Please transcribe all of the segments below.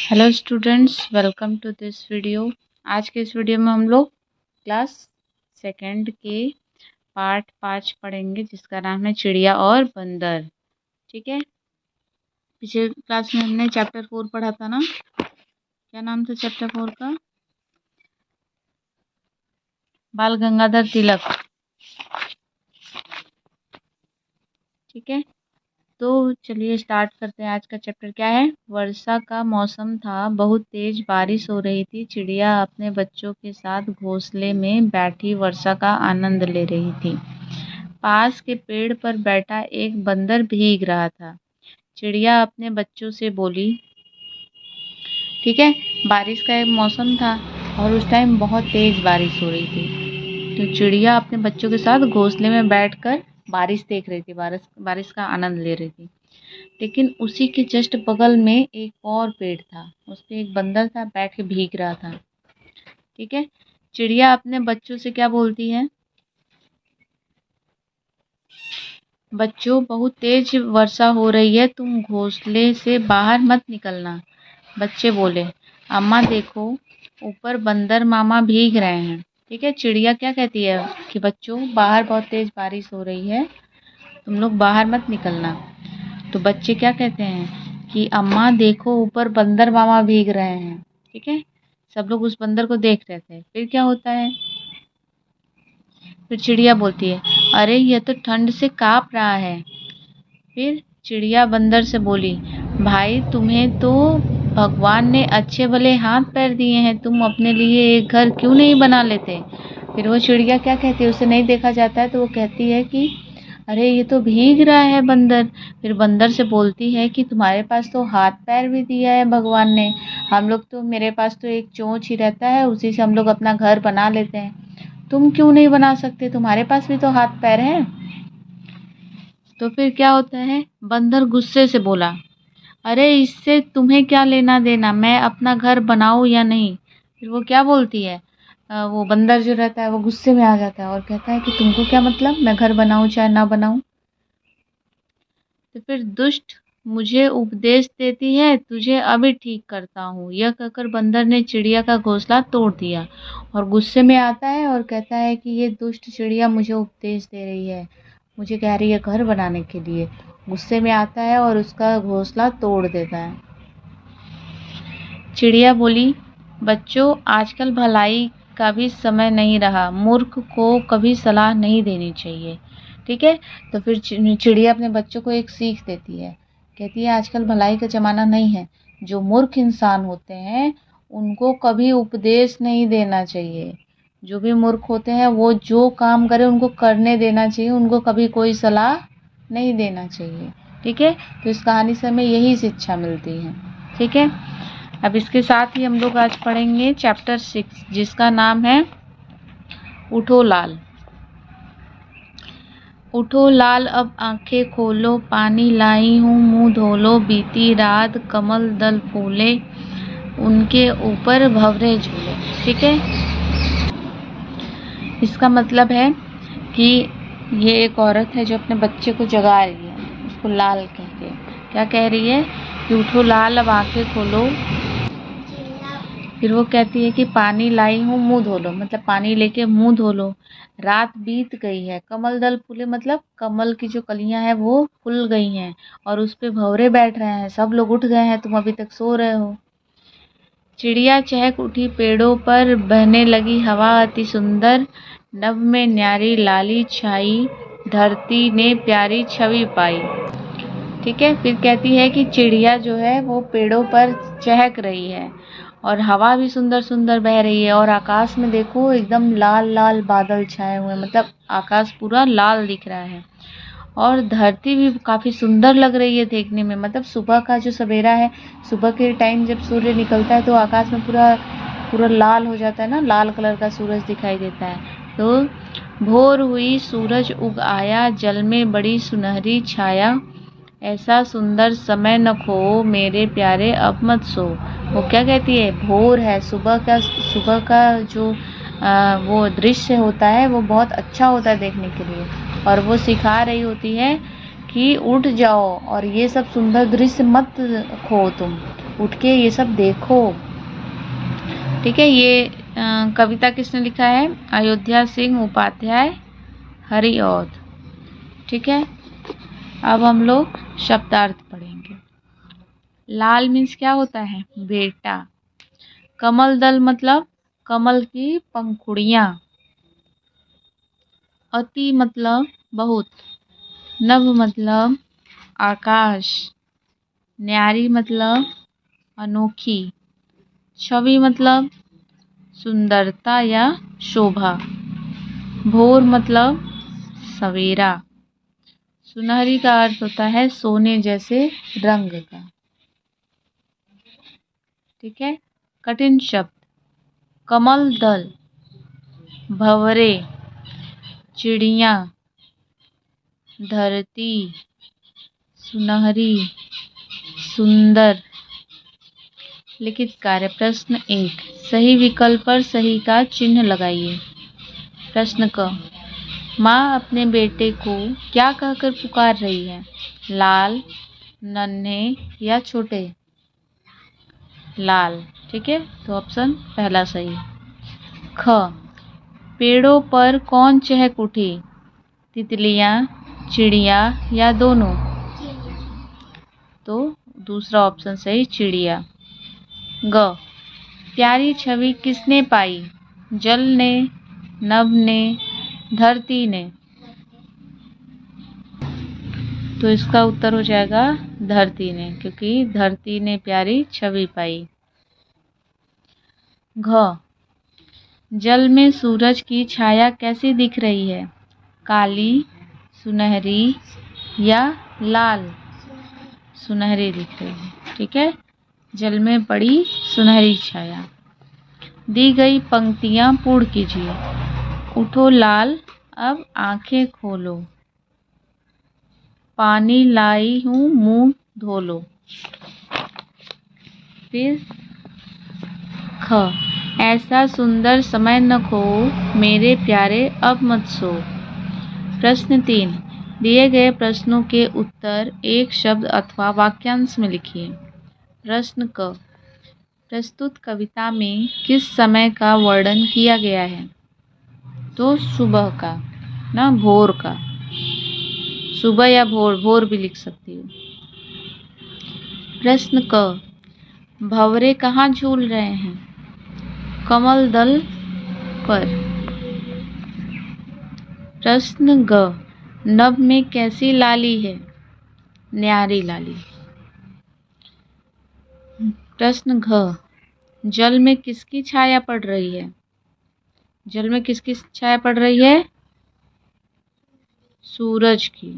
Hello students, welcome to this video. आज के इस वीडियो में हम लोग क्लास सेकंड के पार्ट 5 पढ़ेंगे, जिसका नाम है चिड़िया और बंदर। ठीक है, पिछले क्लास में हमने चैप्टर 4 पढ़ा था ना। क्या नाम था चैप्टर 4 का? बाल गंगाधर तिलक। ठीक है, तो चलिए स्टार्ट करते हैं। आज का चैप्टर क्या है? वर्षा का मौसम था, बहुत तेज बारिश हो रही थी। चिड़िया अपने बच्चों के साथ घोंसले में बैठी वर्षा का आनंद ले रही थी। पास के पेड़ पर बैठा एक बंदर भीग रहा था। चिड़िया अपने बच्चों से बोली, ठीक है, बारिश का एक मौसम था और उस टाइम बहुत तेज बारिश हो रही थी। तो चिड़िया अपने बच्चों के साथ घोंसले में बैठकर बारिश देख रही थी, बारिश का आनंद ले रही थी। लेकिन उसी के जस्ट बगल में एक और पेड़ था, उस पे एक बंदर था, बैठ के भीग रहा था। ठीक है, चिड़िया अपने बच्चों से क्या बोलती है? बच्चों, बहुत तेज वर्षा हो रही है, तुम घोंसले से बाहर मत निकलना। बच्चे बोले, अम्मा देखो, ऊपर बंदर मामा भीग रहे हैं। ठीक है, चिड़िया क्या कहती है कि बच्चों, बाहर बहुत तेज बारिश हो रही है, तुम लोग बाहर मत निकलना। तो बच्चे क्या कहते हैं कि अम्मा देखो, ऊपर बंदर मामा भीग रहे हैं। ठीक है, सब लोग उस बंदर को देख रहे थे। फिर क्या होता है? फिर चिड़िया बोलती है, अरे ये तो ठंड से कांप रहा है। फिर चिड़िया बंदर से बोली, भाई तुम्हें तो भगवान ने अच्छे भले हाथ पैर दिए हैं, तुम अपने लिए एक घर क्यों नहीं बना लेते? फिर वो चिड़िया क्या कहती है, उसे नहीं देखा जाता है, तो वो कहती है कि अरे ये तो भीग रहा है बंदर। फिर बंदर से बोलती है कि तुम्हारे पास तो हाथ पैर भी दिया है भगवान ने, हम लोग तो, मेरे पास तो एक चोंच ही रहता है, उसी से हम लोग अपना घर बना लेते हैं, तुम क्यों नहीं बना सकते? तुम्हारे पास भी तो हाथ पैर है। तो फिर क्या होता है? बंदर गुस्से से बोला, अरे इससे तुम्हें क्या लेना देना, मैं अपना घर बनाऊं या नहीं? फिर वो क्या बोलती है, वो बंदर जो रहता है वो गुस्से में आ जाता है और कहता है कि तुमको क्या मतलब, मैं घर बनाऊं चाहे ना बनाऊं? तो फिर दुष्ट मुझे उपदेश देती है, तुझे अभी ठीक करता हूँ। यह कहकर बंदर ने चिड़िया का घोंसला तोड़ दिया और गुस्से में आता है और कहता है कि ये दुष्ट चिड़िया मुझे उपदेश दे रही है, मुझे कह रही है घर बनाने के लिए। गुस्से में आता है और उसका घोंसला तोड़ देता है। चिड़िया बोली, बच्चों, आजकल भलाई का भी समय नहीं रहा, मूर्ख को कभी सलाह नहीं देनी चाहिए। ठीक है, तो फिर चिड़िया अपने बच्चों को एक सीख देती है, कहती है आजकल भलाई का ज़माना नहीं है, जो मूर्ख इंसान होते हैं उनको कभी उपदेश नहीं देना चाहिए। जो भी मूर्ख होते हैं वो जो काम करे उनको करने देना चाहिए, उनको कभी कोई सलाह नहीं देना चाहिए। ठीक है, तो इस कहानी से हमें यही शिक्षा मिलती है। ठीक है, अब इसके साथ ही हम लोग आज पढ़ेंगे चैप्टर 6, जिसका नाम है उठो लाल। उठो लाल, अब आंखें खोलो, पानी लाई हूँ मुंह धो लो, बीती रात कमल दल फूले, उनके ऊपर भंवरे झूले। ठीक है, इसका मतलब है कि ये एक औरत है जो अपने बच्चे को जगा रही है, उसको लाल कह के क्या कह रही है कि उठो लाल, अब आंखें खोलो। फिर वो कहती है कि पानी लाई हूँ मुंह धो लो, मतलब पानी लेके मुंह धो लो। रात बीत गई है, कमल दल फूले, मतलब कमल की जो कलियां हैं वो फूल गई हैं और उस पे भंवरे बैठ रहे हैं, सब लोग उठ गए हैं, तुम अभी तक सो रहे हो। चिड़िया चहक उठी पेड़ों पर, बहने लगी हवा अति सुंदर, नभ में न्यारी लाली छाई, धरती ने प्यारी छवि पाई। ठीक है, फिर कहती है कि चिड़िया जो है वो पेड़ों पर चहक रही है और हवा भी सुंदर सुंदर बह रही है, और आकाश में देखो एकदम लाल लाल बादल छाए हुए हैं, मतलब आकाश पूरा लाल दिख रहा है, और धरती भी काफ़ी सुंदर लग रही है देखने में। मतलब सुबह का जो सवेरा है, सुबह के टाइम जब सूर्य निकलता है तो आकाश में पूरा पूरा लाल हो जाता है ना, लाल कलर का सूरज दिखाई देता है। तो भोर हुई, सूरज उग आया, जल में बड़ी सुनहरी छाया, ऐसा सुंदर समय न खो, मेरे प्यारे अब मत सो। वो क्या कहती है, भोर है, सुबह का जो वो दृश्य होता है वो बहुत अच्छा होता है देखने के लिए, और वो सिखा रही होती है कि उठ जाओ और ये सब सुंदर दृश्य मत खो तुम। उठ के ये सब देखो। ठीक है, ये कविता किसने लिखा है? अयोध्या सिंह उपाध्याय हरिऔध। ठीक है, अब हम लोग शब्दार्थ पढ़ेंगे। लाल मीन्स क्या होता है? बेटा। कमल दल मतलब कमल की पंखुड़ियाँ। अति मतलब बहुत। नभ मतलब आकाश। न्यारी मतलब अनोखी। छवि मतलब सुंदरता या शोभा। भोर मतलब सवेरा। सुनहरी का अर्थ होता है सोने जैसे रंग का। ठीक है, कठिन शब्द। कमल दल, भंवरे, चिड़िया, धरती, सुनहरी, सुंदर। लिखित कार्य। प्रश्न 1, सही विकल्प पर सही का चिन्ह लगाइए। प्रश्न क, माँ अपने बेटे को क्या कहकर पुकार रही है? लाल, नन्हे या छोटे? लाल। ठीक है, तो ऑप्शन पहला सही। ख, पेड़ों पर कौन चहक उठी? तितलियां, चिड़िया या दोनों? तो दूसरा ऑप्शन सही, चिड़िया। ग, प्यारी छवि किसने पाई? जल ने, नभ ने, धरती ने? तो इसका उत्तर हो जाएगा धरती ने, क्योंकि धरती ने प्यारी छवि पाई। घ, जल में सूरज की छाया कैसी दिख रही है? काली, सुनहरी या लाल? सुनहरी दिख रही है। ठीक है, जल में पड़ी सुनहरी छाया। दी गई पंक्तियां पूर्ण कीजिए। उठो लाल, अब आंखें खोलो। पानी लाई हूँ, मुंह धो लो। फिर ख, ऐसा सुंदर समय न खो, मेरे प्यारे अब मत सो। प्रश्न 3, दिए गए प्रश्नों के उत्तर एक शब्द अथवा वाक्यांश में लिखिए। प्रश्न क, प्रस्तुत कविता में किस समय का वर्णन किया गया है? तो सुबह का ना, भोर का। सुबह या भोर, भोर भी लिख सकती हो। प्रश्न क, भंवरे कहाँ झूल रहे हैं? कमल दल पर। प्रश्न ग, नभ में कैसी लाली है? न्यारी लाली। प्रश्न घ, जल में किसकी छाया पड़ रही है? जल में किसकी छाया पड़ रही है? सूरज की।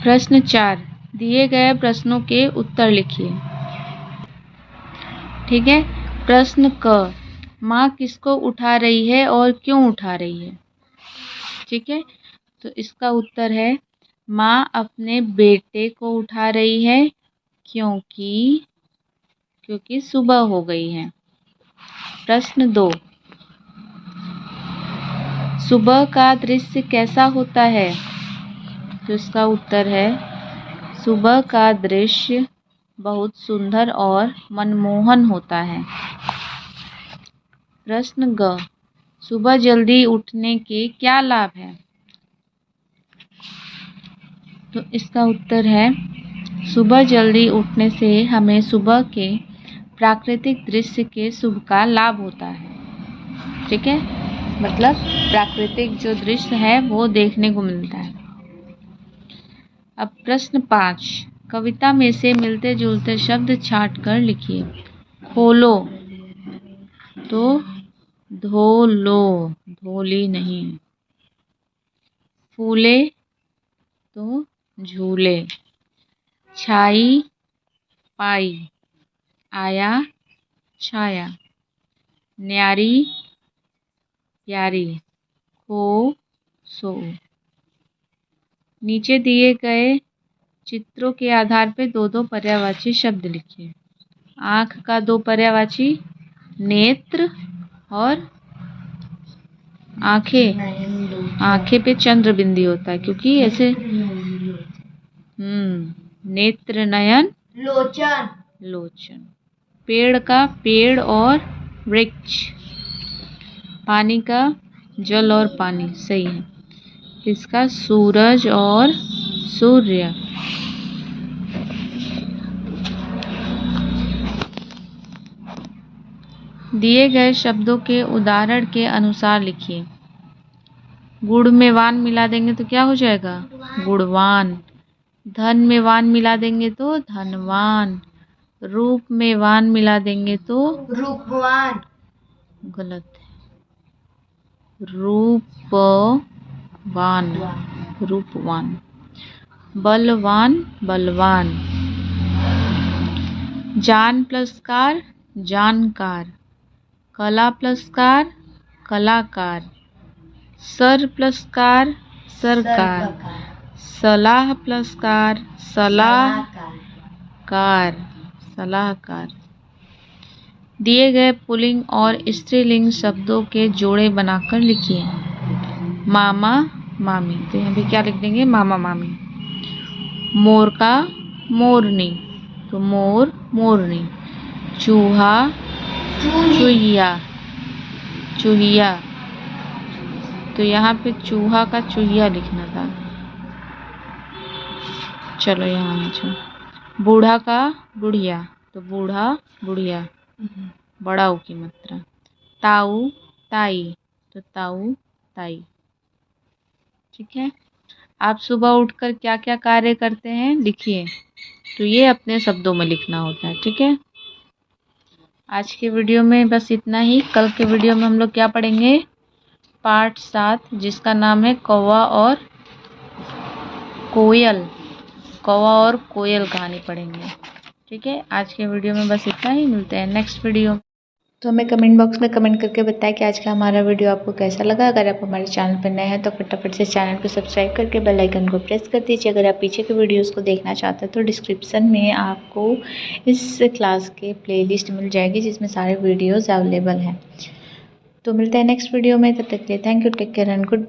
प्रश्न 4, दिए गए प्रश्नों के उत्तर लिखिए। ठीक है, प्रश्न क, माँ किसको उठा रही है और क्यों उठा रही है? ठीक है, तो इसका उत्तर है माँ अपने बेटे को उठा रही है क्योंकि सुबह हो गई है। प्रश्न 2, सुबह का दृश्य कैसा होता है? तो इसका उत्तर है सुबह का दृश्य बहुत सुंदर और मनमोहन होता है। प्रश्न ग, सुबह जल्दी उठने के क्या लाभ हैं? तो इसका उत्तर है सुबह जल्दी उठने से हमें सुबह के प्राकृतिक दृश्य के शुभ का लाभ होता है। ठीक है, मतलब प्राकृतिक जो दृश्य है वो देखने को मिलता है। अब प्रश्न 5, कविता में से मिलते जुलते शब्द छांट कर लिखिए। खोलो, तो धो लो, धोली नहीं। फूले, तो झूले। छाई, पाई। आया, छाया। न्यारी, प्यारी। खो, सो। नीचे दिए गए चित्रों के आधार पर दो दो पर्यायवाची शब्द लिखिए। आँख का दो पर्यायवाची नेत्र और आंखें। आंखें पे चंद्र बिंदी होता है, क्योंकि ऐसे नेत्र नयन लोचन। लोचन। पेड़ का पेड़ और वृक्ष। पानी का जल और पानी, सही है। इसका सूरज और सूर्य। दिए गए शब्दों के उदाहरण के अनुसार लिखिए। गुड़ में वान मिला देंगे तो क्या हो जाएगा? गुणवान। धन में वान मिला देंगे तो धनवान। रूप में वान मिला देंगे तो रूपवान। गलत है, रूपवान, रूपवान। बलवान, बलवान। जान प्लस कार, जानकार। कला प्लस कार, कलाकार। सर प्लस कार, सरकार। सलाह प्लस कार, सलाहकार, सलाहकार। दिए गए पुल्लिंग और स्त्रीलिंग शब्दों के जोड़े बनाकर लिखिए। मामा, मामी, तो यहाँ पे क्या लिख देंगे? मामा, मामी। मोर का मोरनी, तो मोर, मोरनी। चूहा, चूहिया, चूहिया, तो यहाँ पे चूहा का चूहिया लिखना था। चलो यहाँ लिखो। बूढ़ा का बुढ़िया, तो बूढ़ा, बुढ़िया, बड़ा ऊ की मात्रा। ताऊ, ताई, तो ताऊ, ताई। ठीक है। आप सुबह उठकर क्या क्या कार्य करते हैं लिखिए। तो ये अपने शब्दों में लिखना होता है। ठीक है। आज के वीडियो में बस इतना ही। कल के वीडियो में हम लोग क्या पढ़ेंगे? पार्ट 7, जिसका नाम है कौवा और कोयल। कौवा और कोयल कहानी पढ़ेंगे। ठीक है। आज के वीडियो में बस इतना ही। मिलते हैं नेक्स्ट वीडियो। तो हमें कमेंट बॉक्स में कमेंट करके बताएं कि आज का हमारा वीडियो आपको कैसा लगा। अगर आप हमारे चैनल पर नए हैं तो फटाफट से चैनल को सब्सक्राइब करके बेल आइकन को प्रेस कर दीजिए। अगर आप पीछे के वीडियोस को देखना चाहते हैं तो डिस्क्रिप्शन में आपको इस क्लास के प्लेलिस्ट मिल जाएगी, जिसमें सारे वीडियोज़ अवेलेबल हैं। तो मिलते हैं नेक्स्ट वीडियो में। तब तक के लिए thank you, take care and good.